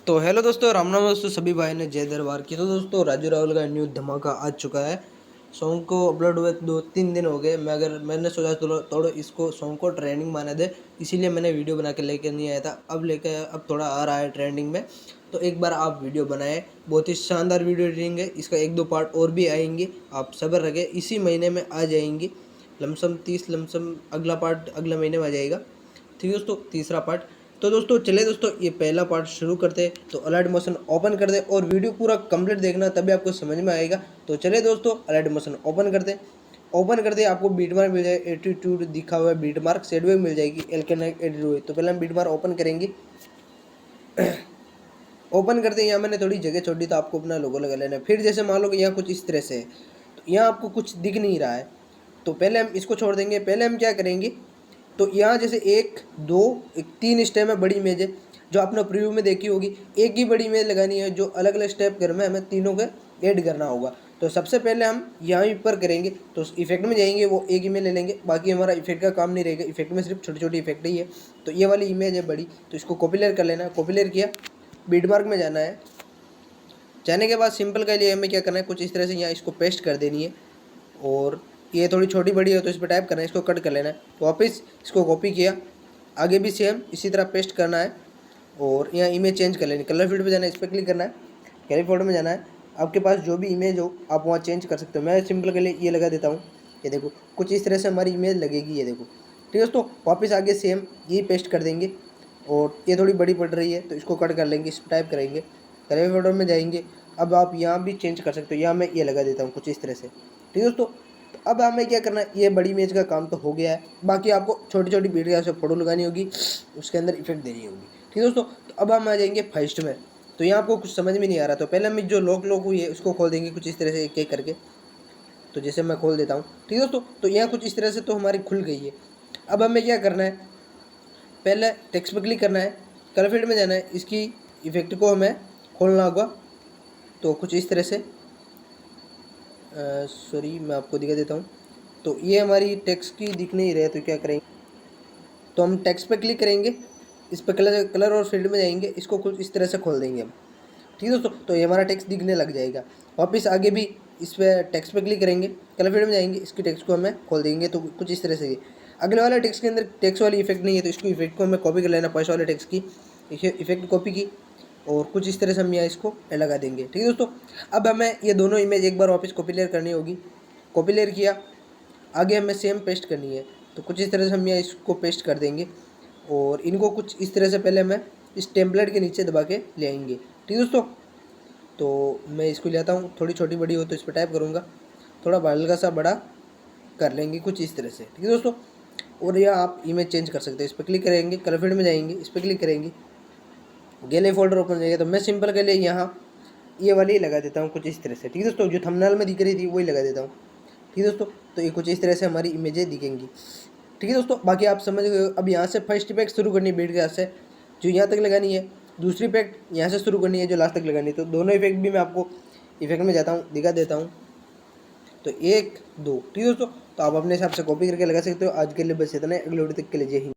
तो हेलो दोस्तों, राम राम दोस्तों। सभी भाई ने जय दरबार की। तो दोस्तों राजू रावल का न्यू धमाका आ चुका है। सॉन्ग को अपलोड हुए 2-3 दिन हो गए। मैंने सोचा थोड़ा इसको सॉन्ग को ट्रेंडिंग माने दे, इसीलिए मैंने वीडियो बना के लेकर नहीं आया था। अब थोड़ा आ रहा है ट्रेंडिंग में, तो एक बार आप वीडियो बनाए। बहुत ही शानदार वीडियो एडिटिंग है। इसका 1-2 पार्ट और भी आएंगे, आप सब्र रखें, इसी महीने में आ जाएंगी। लमसम 30 लमसम अगला पार्ट अगले महीने में आ जाएगा। ठीक है दोस्तों, तीसरा पार्ट। तो दोस्तों चले दोस्तों, ये पहला पार्ट शुरू करते हैं। तो अलर्ट मोशन ओपन कर दे और वीडियो पूरा कंप्लीट देखना, तभी आपको समझ में आएगा। तो चले दोस्तों, अलर्ट मोशन ओपन कर दे। आपको बीट मार्क मिल जाएगा, एटीट्यूड दिखा हुआ है, बीट मार्क सेडवे मिल जाएगी, एल्केनाइक एडिट हुई। तो पहले हम बीट मार्क ओपन करेंगे। ओपन करते हैं। यहाँ मैंने थोड़ी जगह छोड़ी, तो आपको अपना लोगो लगा लेना है। फिर जैसे मान लो कि यहाँ कुछ इस तरह से है, तो यहाँ आपको कुछ दिख नहीं रहा है, तो पहले हम इसको छोड़ देंगे। पहले हम क्या करेंगे, तो यहाँ जैसे 1 2 3 स्टेप है, बड़ी इमेज है जो आपने प्रीव्यू में देखी होगी। एक ही बड़ी इमेज लगानी है, जो अलग अलग स्टेप कर में हमें तीनों के ऐड करना होगा। तो सबसे पहले हम यहाँ पर करेंगे, तो इफेक्ट में जाएंगे, वो एक इमेज ले लेंगे। बाकी हमारा इफेक्ट का काम नहीं रहेगा, इफेक्ट में सिर्फ छोटी छोटी इफेक्ट ही है। तो ये वाली इमेज है बड़ी, तो इसको कॉपी लेयर कर लेना है। कॉपी लेयर किया, बीट मार्क में जाना है। जाने के बाद सिंपल के लिए हमें क्या करना है, कुछ इस तरह से यहाँ इसको पेस्ट कर देनी है। और ये थोड़ी छोटी बड़ी है, तो इस पर टाइप करना है, इसको कट कर लेना है। वापस इसको कॉपी किया, आगे भी सेम इसी तरह पेस्ट करना है। और यहाँ इमेज चेंज कर लेनी, कलर फील्ड पे जाना है, इस पर क्लिक करना है, कैरी फोल्डर में जाना है। आपके पास जो भी इमेज हो आप वहाँ चेंज कर सकते हो। मैं सिंपल के लिए ये लगा देता हूँ। ये देखो, कुछ इस तरह से हमारी इमेज लगेगी, ये देखो। ठीक है दोस्तों, वापस आगे सेम यही पेस्ट कर देंगे। और ये थोड़ी बड़ी पड़ रही है, तो इसको कट कर लेंगे, इस पर टाइप करेंगे, कैरी फोल्डर में जाएंगे। अब आप यहाँ भी चेंज कर सकते हो, यहाँ मैं ये लगा देता हूँ कुछ इस तरह से। ठीक है दोस्तों, तो अब हमें क्या करना है, ये बड़ी इमेज का काम तो हो गया है। बाकी आपको छोटी छोटी वीडियो से फोटो लगानी होगी, उसके अंदर इफेक्ट देनी होगी। ठीक है दोस्तों, तो अब हम आ जाएंगे फर्स्ट में। तो यहाँ आपको कुछ समझ में नहीं आ रहा, तो पहले हम जो लॉक हुई है उसको खोल देंगे कुछ इस तरह से, एक एक करके। तो जैसे मैं खोल देता हूँ, ठीक है दोस्तों, तो यहाँ कुछ इस तरह से तो हमारी खुल गई है। अब हमें क्या करना है, पहले टेक्स्ट पर क्लिक करना है, कलर फील्ड में जाना है, इसकी इफेक्ट को हमें खोलना होगा। तो कुछ इस तरह से, सॉरी मैं आपको दिखा देता हूँ। तो ये हमारी टेक्स्ट की दिख नहीं रहा है, तो क्या करेंगे, तो हम टेक्स्ट पे क्लिक करेंगे, इस पर कलर और फील्ड में जाएंगे, इसको कुछ इस तरह से खोल देंगे हम। ठीक है दोस्तों, तो ये हमारा टेक्स्ट दिखने लग जाएगा। वापस आगे भी इस पर टेक्स्ट पे क्लिक करेंगे, कलर फील्ड में जाएंगे, इसकी टेक्स्ट को हमें खोल देंगे। तो कुछ इस तरह से ये अगले वाले टेक्स्ट के अंदर टेक्स्ट वाली इफेक्ट नहीं है, तो इसको इफेक्ट को हमें कॉपी कर लेना, फर्स्ट वाले टेक्स्ट की इफेक्ट कॉपी की, और कुछ इस तरह से हम यहाँ इसको लगा देंगे। ठीक है दोस्तों, अब हमें ये दोनों इमेज एक बार वापस कॉपी लेयर करनी होगी। कॉपी लेयर किया, आगे हमें सेम पेस्ट करनी है। तो कुछ इस तरह से हम यहाँ इसको पेस्ट कर देंगे, और इनको कुछ इस तरह से पहले हमें इस टेम्पलेट के नीचे दबा के ले आएंगे। ठीक है दोस्तों, तो मैं इसको ले आता हूँ। थोड़ी छोटी बड़ी हो तो इस पर टाइप करूँगा, थोड़ा हल्का सा बड़ा कर लेंगे कुछ इस तरह से। ठीक है दोस्तों, और यह आप इमेज चेंज कर सकते हैं। इस पर क्लिक करेंगे, कलर फील्ड में जाएंगे, इस पर क्लिक करेंगे, गैलरी फोल्डर ओपन हो जाएगा। तो मैं सिंपल के लिए यहाँ ये वाली लगा देता हूँ कुछ इस तरह से। ठीक है दोस्तों, जो थंबनेल में दिख रही थी वही लगा देता हूँ। ठीक है दोस्तों, तो ये कुछ इस तरह से हमारी इमेजें दिखेंगी। ठीक है दोस्तों, बाकी आप समझ गए। अब यहाँ से फर्स्ट इफेक्ट शुरू करनी है, बीट के हाथ से जो यहाँ तक लगानी है, दूसरी इफेक्ट यहाँ से शुरू करनी है जो लास्ट तक लगानी है। तो दोनों इफेक्ट भी मैं आपको इफेक्ट में जाता हूँ, दिखा देता हूँ। तो 1 2, ठीक है दोस्तों, तो आप अपने हिसाब से कॉपी करके लगा सकते हो। आज के लिए बस इतना है, अगले वीडियो तक के लिए जय हिंद।